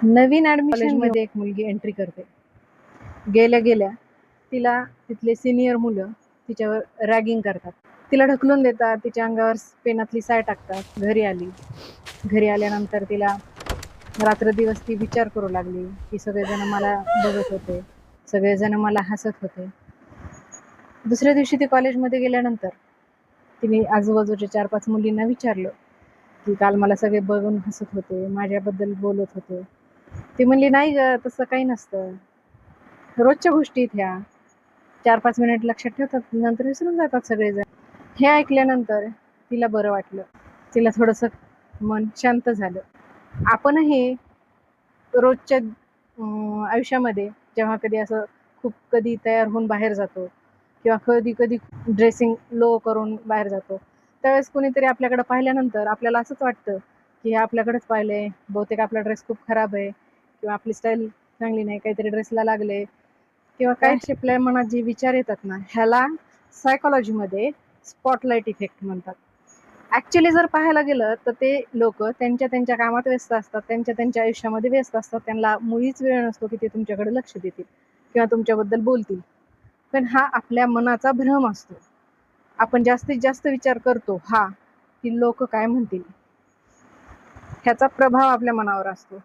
नवीन admission मध्ये एक मुलगी एंट्री करते. गेल्या गेल्या तिला तिथले सिनियर मुलं तिच्यावर रॅगिंग करतात. तिला ढकलून देतात, तिच्या अंगावर पेनातली साय टाकतात. घरी आल्यानंतर तिला रात्र दिवस ती विचार करू लागली की सगळेजण मला बघत होते, सगळेजण मला हसत होते. दुसऱ्या दिवशी ती कॉलेजमध्ये गेल्यानंतर तिने आजूबाजूच्या 4-5 मुलींना विचारलं की काल मला सगळे बघून हसत होते, माझ्याबद्दल बोलत होते. ती म्हणली, नाही ग, तसं काही नसतं, रोजच्या गोष्टी ह्या 4-5 मिनिट लक्षात ठेवतात, नंतर विसरून जातात सगळेजण. हे ऐकल्यानंतर तिला बरं वाटलं, तिला थोडंसं मन शांत झालं. आपणही रोजच्या आयुष्यामध्ये जेव्हा कधी असं खूप कधी तयार होऊन बाहेर जातो किंवा कधी कधी ड्रेसिंग लो करून बाहेर जातो, त्यावेळेस कोणीतरी आपल्याकडे पाहिल्यानंतर आपल्याला असंच वाटतं की हे आपल्याकडेच पाहिलंय, बहुतेक आपला ड्रेस खूप खराब आहे किंवा आपली स्टाईल चांगली नाही, काहीतरी ड्रेसला लागले किंवा काय आपल्या मनात जे विचार येतात ना, ह्याला सायकोलॉजीमध्ये स्पॉटलाइट इफेक्ट म्हणतात. ऍक्च्युली जर पाहायला गेलं तर ते लोक त्यांच्या त्यांच्या कामात व्यस्त असतात, त्यांच्या त्यांच्या आयुष्यामध्ये व्यस्त असतात, त्यांना मुळीच वेळ नसतो की ते तुमच्याकडे लक्ष देतील किंवा तुमच्याबद्दल बोलतील. पण हा आपल्या मनाचा भ्रम असतो. आपण जास्तीत जास्त विचार करतो हा की लोक काय म्हणतील, ह्याचा प्रभाव आपल्या मनावर असतो.